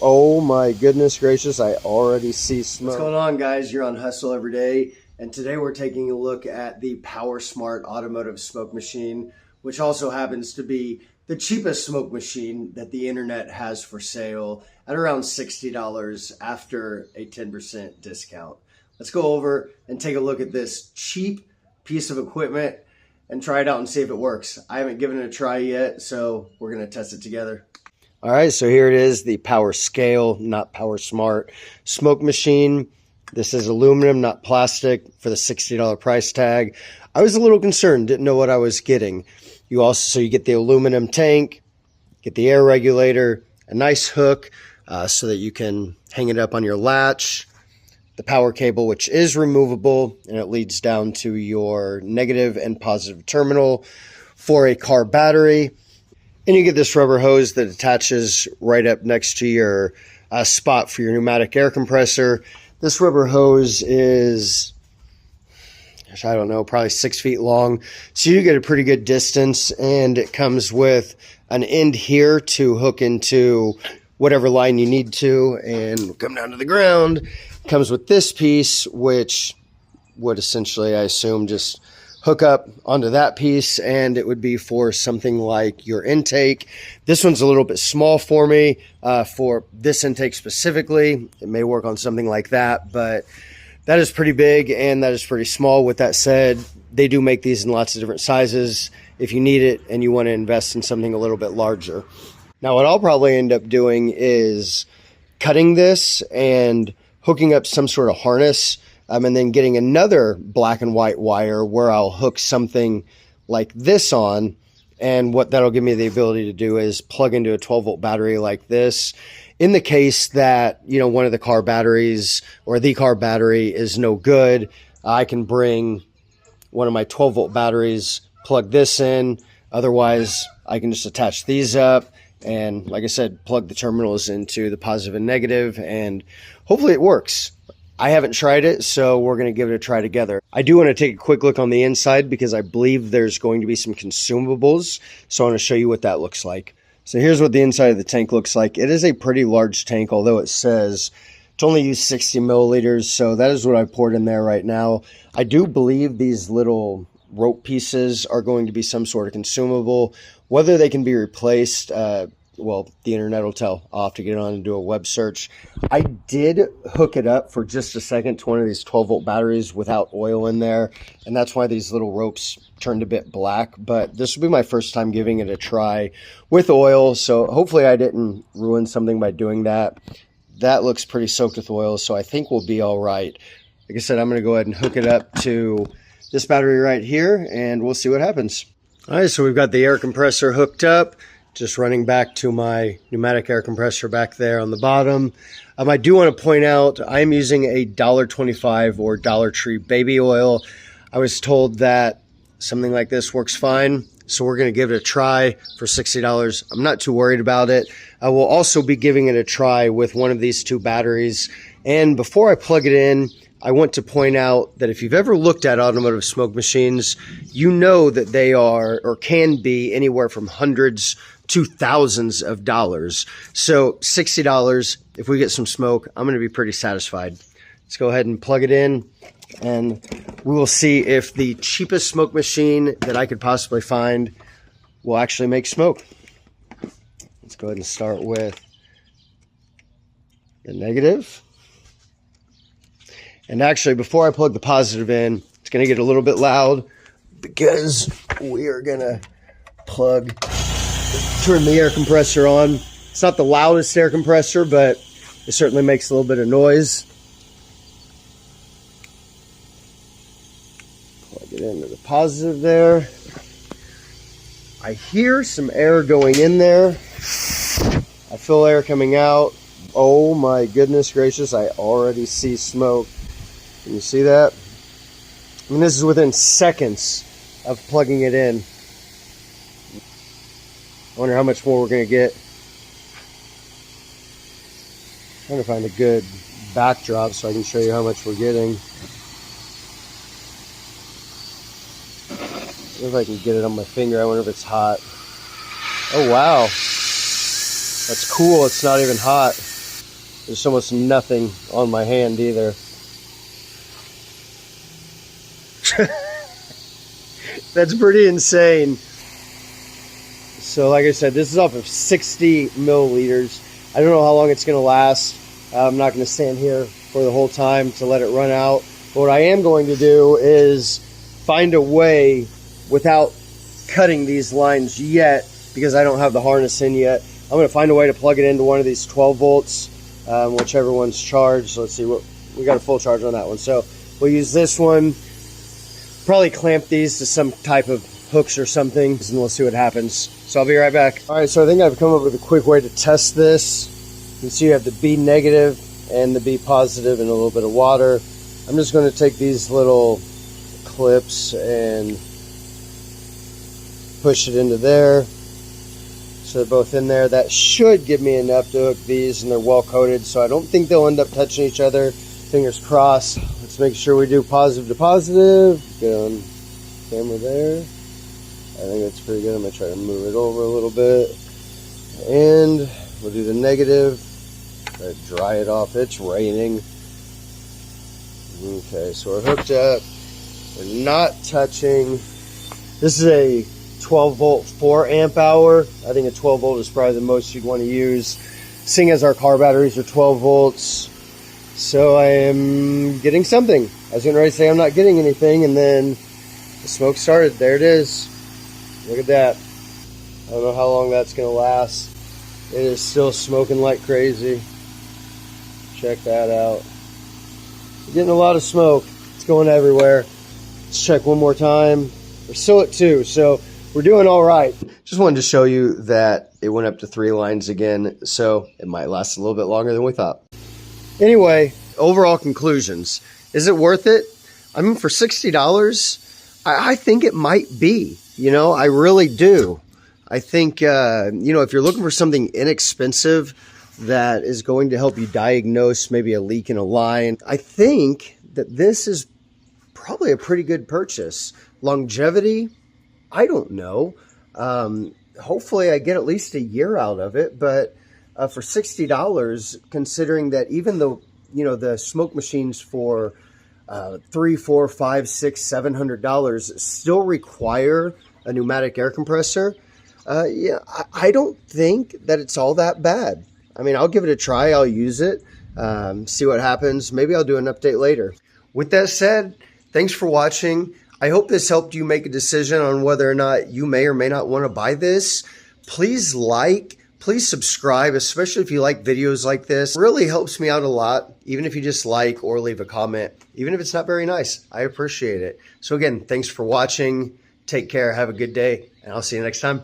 Oh my goodness gracious, I already see smoke. What's going on, guys? You're on Hustle Every Day, and today we're taking a look at the PowerSmart automotive smoke machine, which also happens to be the cheapest smoke machine that the internet has for sale at around $60 after a 10% discount. Let's go over and take a look at this cheap piece of equipment and try it out and see if it works. I haven't given it a try yet, so we're going to test it together. All right, so here it is, the Powerscale, not PowerSmart smoke machine. This is aluminum, not plastic, for the $60 price tag. I was a little concerned, didn't know what I was getting. You get the aluminum tank, get the air regulator, a nice hook so that you can hang it up on your latch, the power cable, which is removable, and it leads down to your negative and positive terminal for a car battery. And you get this rubber hose that attaches right up next to your spot for your pneumatic air compressor. This rubber hose is, I don't know, probably 6 feet long. So you get a pretty good distance, and it comes with an end here to hook into whatever line you need to and come down to the ground. It comes with this piece, which would essentially, I assume, just hook up onto that piece, and it would be for something like your intake. This one's a little bit small for me for this intake specifically. It may work on something like that, but that is pretty big and that is pretty small. With that said, they do make these in lots of different sizes if you need it and you want to invest in something a little bit larger. Now, what I'll probably end up doing is cutting this and hooking up some sort of harness, and then getting another black and white wire where I'll hook something like this on. And what that'll give me the ability to do is plug into a 12-volt battery like this. In the case that, one of the car batteries or the car battery is no good, I can bring one of my 12-volt batteries, plug this in. Otherwise, I can just attach these up and, like I said, plug the terminals into the positive and negative, and hopefully it works. I haven't tried it, so we're going to give it a try together. I do want to take a quick look on the inside because I believe there's going to be some consumables. So I want to show you what that looks like. So here's what the inside of the tank looks like. It is a pretty large tank, although it says it's only used 60 milliliters. So that is what I poured in there right now. I do believe these little rope pieces are going to be some sort of consumable. Whether they can be replaced, well, the internet will tell. I'll have to get on and do a web search. I did hook it up for just a second to one of these 12-volt batteries without oil in there, and that's why these little ropes turned a bit black. But this will be my first time giving it a try with oil, so hopefully I didn't ruin something by doing that. That looks pretty soaked with oil, so I think we'll be all right. Like I said, I'm going to go ahead and hook it up to this battery right here, and we'll see what happens. All right, so we've got the air compressor hooked up. Just running back to my pneumatic air compressor back there on the bottom. I do want to point out I'm using a $1.25 or Dollar Tree baby oil. I was told that something like this works fine, so we're going to give it a try for $60. I'm not too worried about it. I will also be giving it a try with one of these two batteries. And before I plug it in, I want to point out that if you've ever looked at automotive smoke machines, you know that they are or can be anywhere from hundreds to thousands of dollars. So $60, if we get some smoke, I'm going to be pretty satisfied. Let's go ahead and plug it in, and we will see if the cheapest smoke machine that I could possibly find will actually make smoke. Let's go ahead and start with the negative. And actually, before I plug the positive in, it's going to get a little bit loud because we are going to turn the air compressor on. It's not the loudest air compressor, but it certainly makes a little bit of noise. Plug it into the positive there. I hear some air going in there. I feel air coming out. Oh my goodness gracious, I already see smoke. Can you see that? I mean, this is within seconds of plugging it in. I wonder how much more we're going to get. I'm trying to find a good backdrop so I can show you how much we're getting. If I can get it on my finger, I wonder if it's hot. Oh wow, that's cool. It's not even hot. There's almost nothing on my hand either. That's pretty insane. So like I said, this is off of 60 milliliters. I don't know how long it's going to last. I'm not going to stand here for the whole time to let it run out. But what I am going to do is find a way without cutting these lines yet, because I don't have the harness in yet. I'm going to find a way to plug it into one of these 12 volts, whichever one's charged. Let's see, what we got a full charge on that one. So we'll use this one. Probably clamp these to some type of hooks or something, and we'll see what happens. So I'll be right back. All right, so I think I've come up with a quick way to test this. You can see you have the B negative and the B positive and a little bit of water. I'm just going to take these little clips and push it into there. So they're both in there. That should give me enough to hook these, and they're well coated, so I don't think they'll end up touching each other. Fingers crossed. Let's make sure we do positive to positive. Get on camera there. I think that's pretty good. I'm going to try to move it over a little bit. And we'll do the negative. Try to dry it off. It's raining. Okay, so we're hooked up. We're not touching. This is a 12 volt 4 amp hour. I think a 12 volt is probably the most you'd want to use, seeing as our car batteries are 12 volts. So I am getting something. I was getting ready to say I'm not getting anything, and then the smoke started. There it is. Look at that. I don't know how long that's going to last. It is still smoking like crazy. Check that out. We're getting a lot of smoke. It's going everywhere. Let's check one more time. We're still at 2, so we're doing all right. Just wanted to show you that it went up to 3 lines again, so it might last a little bit longer than we thought. Anyway, overall conclusions. Is it worth it? I mean, for $60, I think it might be. You know, I really do. I think, you know, if you're looking for something inexpensive that is going to help you diagnose maybe a leak in a line, I think that this is probably a pretty good purchase. Longevity, I don't know. Hopefully I get at least a year out of it, but for $60, considering that even though, you know, the smoke machines for $300, $400, $500, $600, $700 still require a pneumatic air compressor, yeah, I don't think that it's all that bad. I mean, I'll give it a try. I'll use it, see what happens. Maybe I'll do an update later. With that said, thanks for watching. I hope this helped you make a decision on whether or not you may or may not want to buy this. Please like, please subscribe, especially if you like videos like this. It really helps me out a lot, even if you just like or leave a comment, even if it's not very nice. I appreciate it. So again, thanks for watching. Take care. Have a good day, and I'll see you next time.